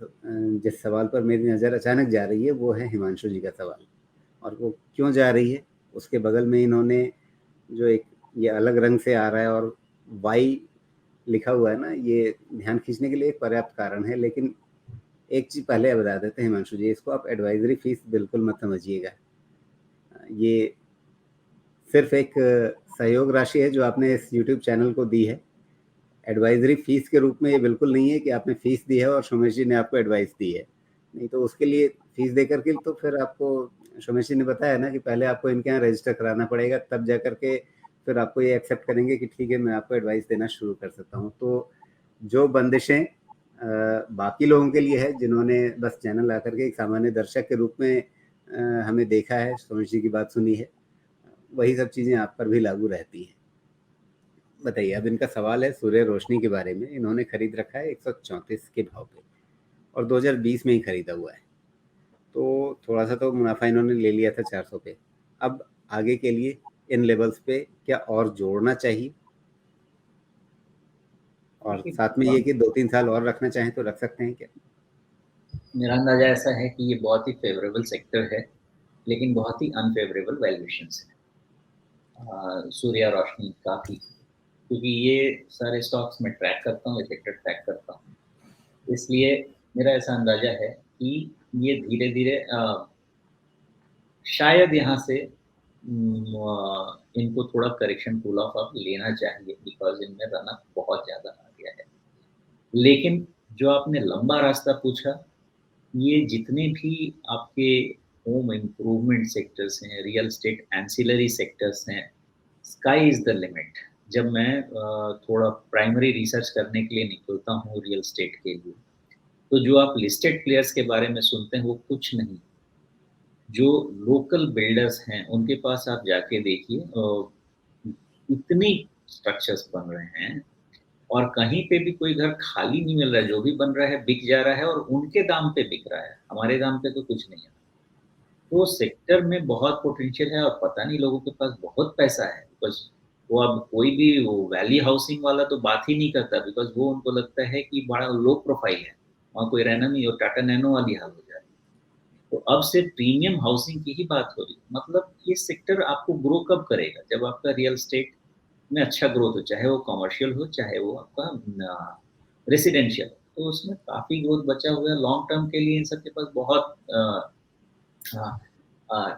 जिस सवाल पर मेरी नज़र अचानक जा रही है वो है हिमांशु जी का सवाल। और वो क्यों जा रही है, उसके बगल में इन्होंने जो एक ये अलग रंग से आ रहा है और वाई लिखा हुआ है ना, ये ध्यान खींचने के लिए एक पर्याप्त कारण है। लेकिन एक चीज़ पहले बता देते हैं हिमांशु जी, इसको आप एडवाइजरी फीस बिल्कुल मत समझिएगा। ये सिर्फ एक सहयोग राशि है जो आपने इस यूट्यूब चैनल को दी है। एडवाइजरी फीस के रूप में ये बिल्कुल नहीं है कि आपने फीस दी है और सोमेश जी ने आपको एडवाइस दी है। नहीं तो उसके लिए फीस देकर के तो फिर आपको सोमेश जी ने बताया ना कि पहले आपको इनके यहाँ रजिस्टर कराना पड़ेगा, तब जा करके फिर आपको ये एक्सेप्ट करेंगे कि ठीक है मैं आपको एडवाइस देना शुरू कर सकता हूँ। तो जो बंदिशें बाकी लोगों के लिए है जिन्होंने बस चैनल आकर के एक सामान्य दर्शक के रूप में हमें देखा है, सोमेश जी की बात सुनी है, वही सब चीज़ें आप पर भी लागू रहती हैं। बताइए, अब इनका सवाल है सूर्य रोशनी के बारे में। इन्होंने खरीद रखा है 134 के भाव पे और 2020 में ही खरीदा हुआ है। तो थोड़ा-सा तो मुनाफ़ा इन्होंने ले लिया था 400 पे। अब आगे के लिए इन लेवल्स पे क्या और जोड़ना चाहिए? और साथ में ये कि 2-3 साल और रखना चाहें तो रख सकते हैं क्या? मेरा अंदाजा ऐसा है कि ये बहुत ही फेवरेबल सेक्टर है, लेकिन बहुत ही अनफेवरेबल वैल्यूएशंस है सूर्या रोशनी काफ़ी, क्योंकि ये सारे स्टॉक्स मैं ट्रैक करता हूँ, ये सेक्टर ट्रैक करता हूँ। इसलिए मेरा ऐसा अंदाजा है कि ये धीरे-धीरे शायद यहाँ से इनको थोड़ा करेक्शन कूल ऑफ अब लेना चाहिए, बिकॉज़ इनमें रन अप बहुत ज़्यादा आ गया है। लेकिन जो आपने लंबा रास्ता पूछा, ये जितने भी आपके होम इम्प्रूवमेंट सेक्टर्स हैं, रियल एस्टेट एंसिलरी सेक्टर्स हैं, स्काई इज़ द लिमिट। जब मैं थोड़ा प्राइमरी रिसर्च करने के लिए निकलता हूँ रियल एस्टेट के लिए, तो जो आप लिस्टेड प्लेयर्स के बारे में सुनते हैं वो कुछ नहीं। जो लोकल बिल्डर्स हैं उनके पास आप जाके देखिए, इतनी स्ट्रक्चर्स बन रहे हैं और कहीं पे भी कोई घर खाली नहीं मिल रहा है, जो भी बन रहा है बिक जा रहा है और उनके दाम पे बिक रहा है, हमारे दाम पे तो कुछ नहीं है। तो सेक्टर में बहुत पोटेंशियल है और पता नहीं लोगों के पास बहुत पैसा है, बस वो अब कोई भी वो वैली हाउसिंग वाला तो बात ही नहीं करता, बिकॉज़ वो उनको लगता है कि बड़ा लो प्रोफाइल है, वहाँ कोई रहना नहीं और टाटा नैनो वाली हाल हो जाए। तो अब सिर्फ प्रीमियम हाउसिंग की ही बात हो रही है। मतलब ये सेक्टर आपको ग्रो कब करेगा? जब आपका रियल एस्टेट में अच्छा ग्रोथ हो, चाहे वो कमर्शियल हो, चाहे वो आपका रेसिडेंशियल। तो उसमें काफ़ी ग्रोथ बचा हुआ है लॉन्ग टर्म के लिए, इन सब के पास बहुत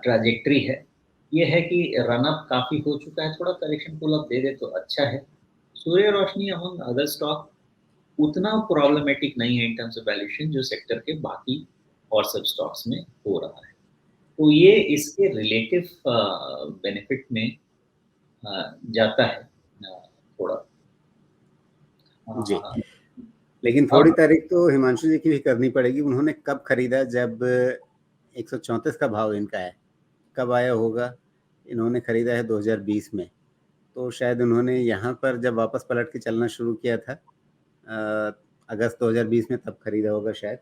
ट्रैजेक्टरी है। ये है कि रन अप काफ़ी हो चुका है, थोड़ा करेक्शन पुल अप दे दे तो अच्छा है। सूर्य रोशनी अमंग अदर स्टॉक उतना प्रॉब्लमैटिक नहीं है इन टर्म्स ऑफ वैल्यूएशन जो सेक्टर के बाकी और सब स्टॉक्स में हो रहा है। तो ये इसके रिलेटिव बेनिफिट में जाता है थोड़ा। जी। अ, लेकिन थोड़ी अब तारीफ तो हिमांशु जी की भी करनी पड़ेगी। उन्होंने कब खरीदा जब 134 का भाव इनका है? कब आया होगा? इन्होंने खरीदा है 2020 में। तो शायद उन्होंने यहाँ पर जब वापस पलट के चलना शुरू किया था अगस्त 2020 में, तब खरीदा होगा शायद।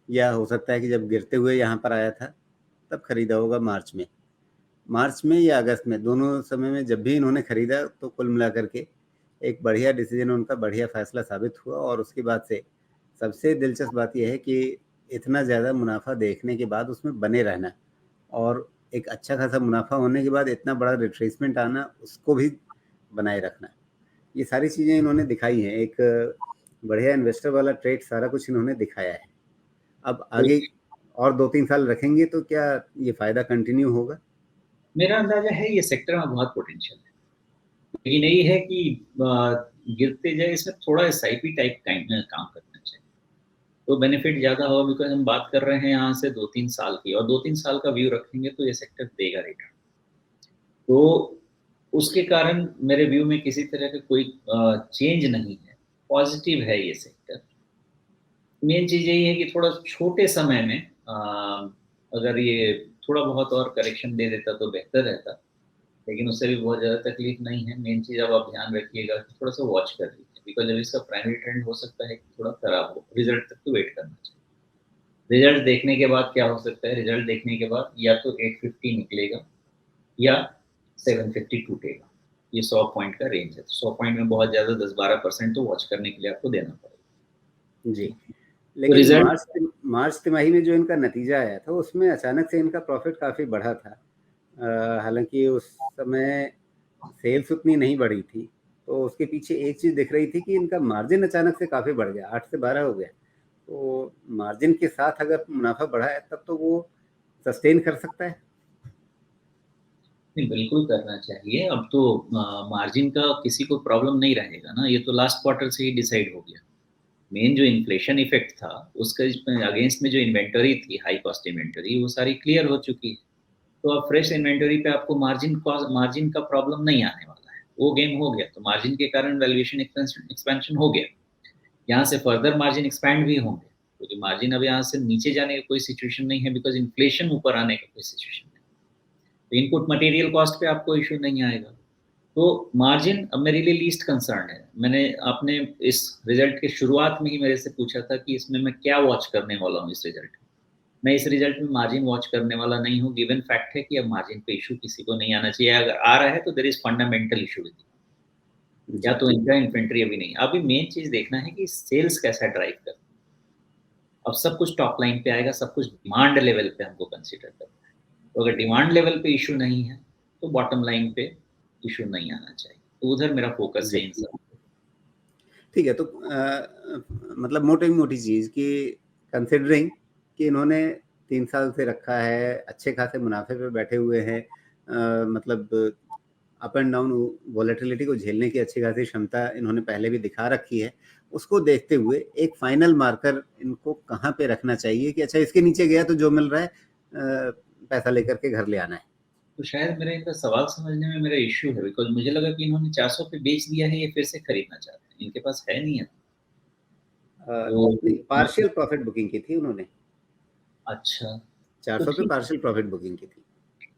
या हो सकता है कि जब गिरते हुए यहाँ पर आया था तब खरीदा होगा मार्च में। मार्च में या अगस्त में, दोनों समय में जब भी इन्होंने खरीदा तो कुल मिलाकर के एक बढ़िया डिसीजन, उनका बढ़िया फैसला साबित हुआ। और उसके बाद से सबसे दिलचस्प बात यह है कि इतना ज़्यादा मुनाफा देखने के बाद उसमें बने रहना और एक अच्छा खासा मुनाफा होने के बाद इतना बड़ा रिट्रेसमेंट आना, उसको भी बनाए रखना, ये सारी चीज़ें इन्होंने दिखाई हैं। एक बढ़िया इन्वेस्टर वाला ट्रेड सारा कुछ इन्होंने दिखाया है। अब आगे और 2-3 साल रखेंगे तो क्या ये फ़ायदा कंटिन्यू होगा? मेरा अंदाजा है ये सेक्टर में बहुत पोटेंशियल है। लेकिन यही है कि गिरते जाए, इसमें थोड़ा एसआईपी टाइप काम करना चाहिए, तो बेनिफिट ज़्यादा होगा, बिकॉज़ हम बात कर रहे हैं यहाँ से 2-3 साल की, और 2-3 साल का व्यू रखेंगे तो ये सेक्टर देगा रिटर्न। तो उसके कारण मेरे व्यू में किसी तरह का कोई चेंज नहीं है, पॉजिटिव है ये सेक्टर। मेन चीज़ यही है कि थोड़ा छोटे समय में अगर ये थोड़ा बहुत और करेक्शन दे देता तो बेहतर रहता, लेकिन उससे भी बहुत ज़्यादा तकलीफ नहीं है। मेन चीज़ अब आप ध्यान रखिएगा कि थोड़ा-सा वॉच कर लीजिए, बिकॉज़ अभी इसका प्राइमरी ट्रेंड हो सकता है कि थोड़ा खराब हो, रिज़ल्ट तक तो वेट करना चाहिए। रिज़ल्ट देखने के बाद क्या हो सकता है, रिज़ल्ट देखने के बाद या तो 850 निकलेगा या 750 टूटेगा। ये 100 पॉइंट का रेंज है, तो 100 पॉइंट में बहुत ज़्यादा 10-12% तो वॉच करने के लिए आपको देना पड़ेगा। जी। तो लेकिन रिज़ल्ट मार्च तिमाही में जो इनका नतीजा आया था, उसमें अचानक से इनका प्रॉफ़िट काफ़ी बढ़ा था। हालाँकि उस समय सेल्स उतनी नहीं बढ़ी थी, तो उसके पीछे एक चीज़ दिख रही थी कि इनका मार्जिन अचानक से काफ़ी बढ़ गया, 8 से 12 हो गया। तो मार्जिन के साथ अगर मुनाफ़ा बढ़ा है, तब तो वो सस्टेन कर सकता है। नहीं, बिल्कुल करना चाहिए। अब तो मार्जिन का किसी को प्रॉब्लम नहीं रहेगा ना, ये तो लास्ट क्वार्टर से ही डिसाइड हो गया। मेन जो इन्फ्लेशन इफ़ेक्ट था, उसका इसमें अगेंस्ट में जो इन्वेंटरी थी, हाई कॉस्ट इन्वेंटरी, वो सारी क्लियर हो चुकी है। तो अब फ्रेश इन्वेंटरी पे आपको मार्जिन का प्रॉब्लम नहीं आने वाला है। वो गेम हो गया, तो मार्जिन के कारण वैल्यूएशन एक्सपेंशन हो गया। यहाँ से फर्दर मार्जिन एक्सपैंड भी होंगे, क्योंकि मार्जिन अब यहाँ से नीचे जाने का कोई सिचुएशन नहीं है, बिकॉज़ इन्फ्लेशन ऊपर आने का कोई सिचुएशन नहीं है। तो इनपुट मटेरियल कॉस्ट पे आपको इश्यू नहीं आएगा। तो मार्जिन अब मेरे लिए लीस्ट कंसर्न है। आपने इस रिज़ल्ट के शुरुआत में ही मेरे से पूछा था कि इसमें मैं क्या वॉच करने वाला हूँ इस रिज़ल्ट में। मैं इस रिज़ल्ट में मार्जिन वॉच करने वाला नहीं हूँ, गिवन फैक्ट है कि अब मार्जिन पे इश्यू किसी को नहीं आना चाहिए। अगर आ रहा है तो there is fundamental issue with it. या जी, तो इनका इन्वेंटरी अभी नहीं है। अभी मेन चीज़ देखना है कि सेल्स कैसा ड्राइव करता है। अब सब कुछ टॉप लाइन पे आएगा, सब कुछ डिमांड लेवल पे हमको कंसीडर करना है। तो अगर डिमांड लेवल पे इश्यू नहीं है, तो बॉटम लाइन पे इश्यू नहीं आना चाहिए। तो उधर मेरा फ़ोकस है जी। इन सब। ठीक है, तो मतलब मोटी-मोटी चीज़ कि कंसिडरिंग कि इन्होंने 3 साल से रखा है, अच्छे खासे मुनाफ़े पे बैठे हुए हैं, मतलब अप एंड डाउन वॉलेटिलिटी को झेलने की अच्छी खासी क्षमता इन्होंने पहले भी दिखा रखी है। उसको देखते हुए एक फाइनल मार्कर इनको कहाँ पे रखना चाहिए कि अच्छा इसके नीचे गया तो जो मिल रहा है पैसा लेकर के घर ले आना है। तो शायद मेरा इनका सवाल समझने में मेरा इश्यू है, बिकॉज़ मुझे लगा कि इन्होंने 400 पे बेच दिया है, ये फिर से खरीदना चाहते हैं। इनके पास है नहीं है। तो नहीं, पार्शियल प्रॉफ़िट बुकिंग की थी उन्होंने, अच्छा, तो 400 पे ठीक है, पार्शियल प्रॉफ़िट बुकिंग की थी।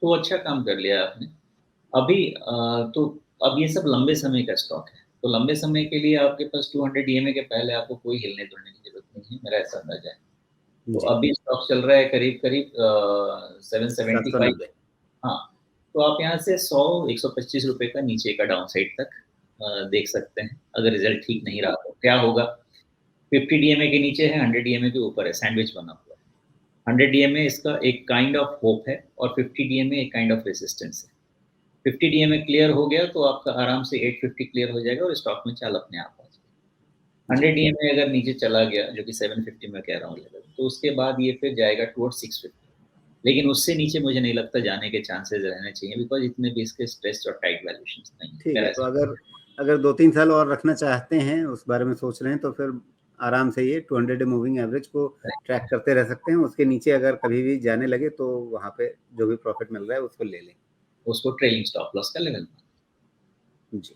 तो अच्छा काम कर लिया आपने। अभी तो अब ये सब लंबे समय का स्टॉक है, तो लंबे समय के लिए आपके पास 200 ईएमए के पहले आपको कोई हिलने-डुलने की ज़रूरत नहीं है, मेरा ऐसा अंदाज़ा है। तो जी, अभी स्टॉक चल रहा है करीब-करीब 775। 790। हाँ, तो आप यहाँ से 100 ₹125 का नीचे का डाउन साइड तक देख सकते हैं। अगर रिज़ल्ट ठीक नहीं रहा तो क्या होगा? 50 डीएमए के नीचे है, 100 डीएमए के ऊपर है, सैंडविच बना हुआ है। 100 डीएमए इसका एक काइंड ऑफ होप है और 50 डीएमए एक काइंड ऑफ रेजिस्टेंस है। 50 डीएमए क्लियर हो गया तो आपका आराम से 850 क्लियर हो जाएगा और स्टॉक में चाल अपने आप आ जाएगी। जी, 100 डीएमए अगर नीचे चला गया, जो कि 750 मैं कह रहा हूँ लेवल, तो उसके बाद ये फिर जाएगा टुवर्ड्स 650। लेकिन उससे नीचे मुझे नहीं लगता जाने के चांसेस रहने चाहिए, बिकॉज़ इतने भी इसके स्ट्रेस्ड और टाइट वैल्यूएशंस नहीं है, ठीक मेरा है, तो ऐसा। अगर अगर 2-3 साल और रखना चाहते हैं, उस बारे में सोच रहे हैं, तो फिर आराम से ये 200 डे मूविंग एवरेज को ट्रैक करते रह सकते हैं। उसके नीचे अगर कभी भी जाने लगे, तो वहाँ पे जो भी प्रॉफ़िट मिल रहा है, उसको ले लें। उसको ट्रेलिंग स्टॉप लॉस का लेवल। जी।